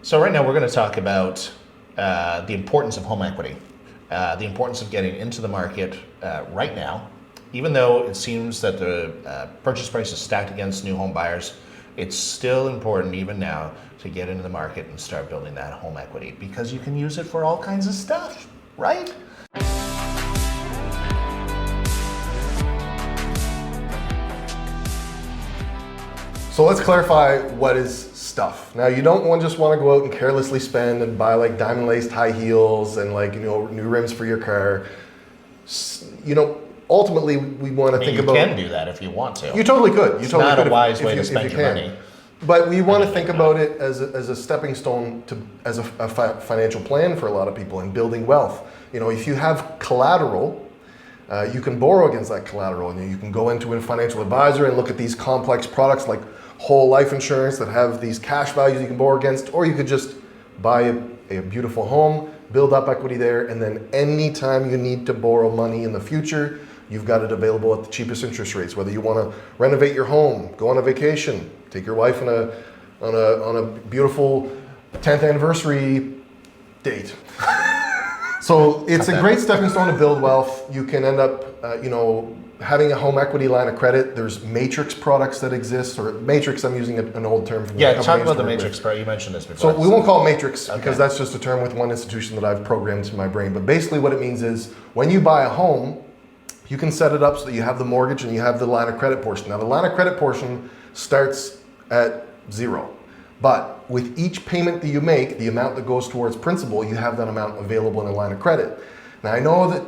So right now we're going to talk about the importance of home equity, the importance of getting into the market right now. Even though it seems that the purchase price is stacked against new home buyers, it's still important even now to get into the market and start building that home equity because you can use it for all kinds of stuff, right? So let's clarify what is stuff. Now, you don't just want to go out and carelessly spend and buy like diamond laced high heels and like, new rims for your car. Ultimately we want to think about. You can do that if you want to. You totally could. It's not a wise way to spend your money. But we want to think about it as a stepping stone as a financial plan for a lot of people in building wealth. If you have collateral, you can borrow against that collateral, and you can go into a financial advisor and look at these complex products like whole life insurance that have these cash values you can borrow against, or you could just buy a beautiful home, build up equity there, and then anytime you need to borrow money in the future, you've got it available at the cheapest interest rates. Whether you want to renovate your home, go on a vacation, take your wife on a beautiful 10th anniversary date. So it's a great stepping stone to build wealth. You can end up, having a home equity line of credit. There's matrix products that exist, or matrix, I'm using an old term from the talk about the matrix product. You mentioned this before. So we won't call it matrix because that's just a term with one institution that I've programmed to my brain. But basically what it means is when you buy a home, you can set it up so that you have the mortgage and you have the line of credit portion. Now the line of credit portion starts at 0. But with each payment that you make, the amount that goes towards principal, you have that amount available in a line of credit. Now I know that,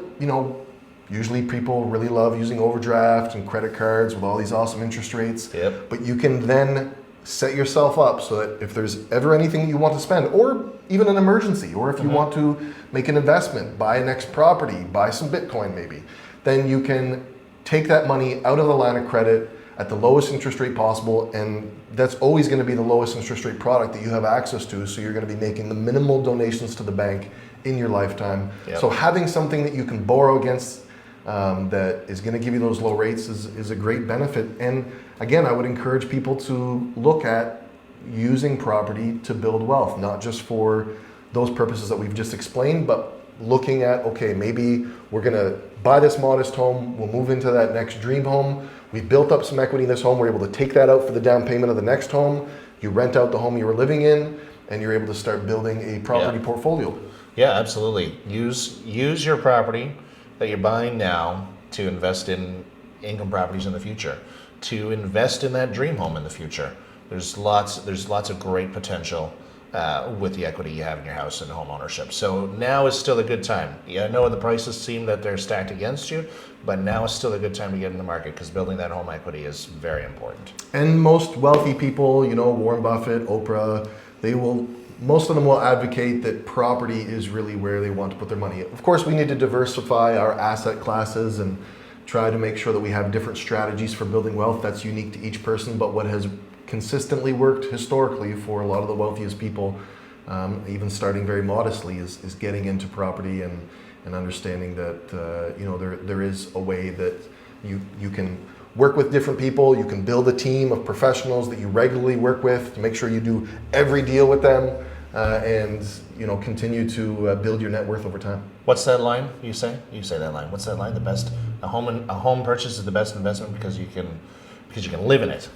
usually people really love using overdraft and credit cards with all these awesome interest rates. Yep. But you can then set yourself up so that if there's ever anything you want to spend, or even an emergency, or if you want to make an investment, buy a next property, buy some Bitcoin maybe, then you can take that money out of the line of credit at the lowest interest rate possible, and that's always going to be the lowest interest rate product that you have access to, so you're going to be making the minimal donations to the bank in your lifetime. Yep. So having something that you can borrow against that is going to give you those low rates is a great benefit. And again, I would encourage people to look at using property to build wealth, not just for those purposes that we've just explained, but looking at, okay, maybe we're going to buy this modest home, we'll move into that next dream home, we've built up some equity in this home, we're able to take that out for the down payment of the next home, you rent out the home you were living in, and you're able to start building a property portfolio. Yeah, absolutely. Use your property that you're buying now to invest in income properties in the future, to invest in that dream home in the future. There's lots of great potential with the equity you have in your house and home ownership. So now is still a good time. Yeah, I know the prices seem that they're stacked against you, but now is still a good time to get in the market because building that home equity is very important. And most wealthy people, Warren Buffett, Oprah, most of them will advocate that property is really where they want to put their money. Of course, we need to diversify our asset classes and try to make sure that we have different strategies for building wealth that's unique to each person. But what has consistently worked historically for a lot of the wealthiest people, even starting very modestly, is getting into property and understanding that there is a way that you can work with different people. You can build a team of professionals that you regularly work with to make sure you do every deal with them, and continue to build your net worth over time. What's that line you say? You say that line. What's that line? A home purchase is the best investment because you can live in it.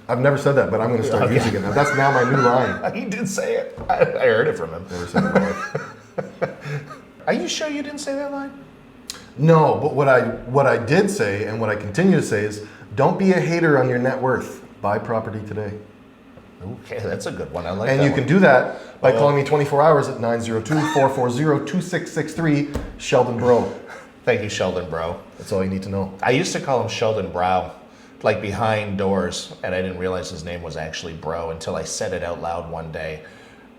I've never said that, but I'm going to start using it now. That's now my new line. He did say it. I heard it from him. Never said it in my life. Are you sure you didn't say that line? No, but what I did say and what I continue to say is, don't be a hater on your net worth. Buy property today. Okay, that's a good one. I like that. And you can do that by calling me 24 hours at 902-440-2663, Sheldon Bro. Thank you, Sheldon Bro. That's all you need to know. I used to call him Sheldon Brow, like behind doors, and I didn't realize his name was actually Bro until I said it out loud one day.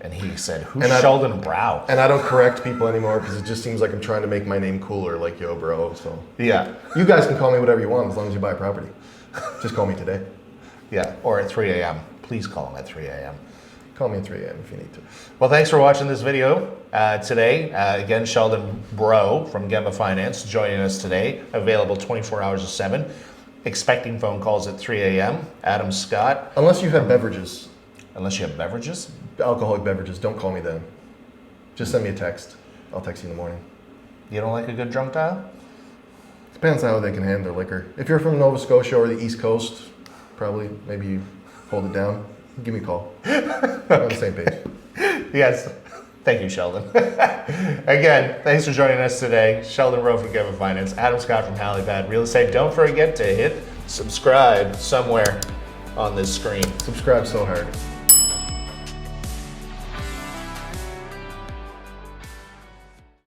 And he said, who's Sheldon Brow? And I don't correct people anymore because it just seems like I'm trying to make my name cooler, like yo, bro. So yeah, you guys can call me whatever you want as long as you buy property. Just call me today. Yeah, or at 3 a.m. Please call him at 3 a.m. Call me at 3 a.m. if you need to. Well, thanks for watching this video today. Again, Sheldon Bro from Gemma Finance joining us today. Available 24 hours a 7. Expecting phone calls at 3 a.m. Adam Scott. Unless you have beverages. Unless you have beverages? alcoholic beverages, don't call me then. Just send me a text. I'll text you in the morning. You don't like a good drunk dial? Depends on how they can handle their liquor. If you're from Nova Scotia or the East Coast, probably, maybe you hold it down. Give me a call. We're on the same page. Yes. Thank you, Sheldon. Again, thanks for joining us today. Sheldon Rowe from Government Finance, Adam Scott from HaliPad Real Estate. Don't forget to hit subscribe somewhere on this screen. Subscribe so hard.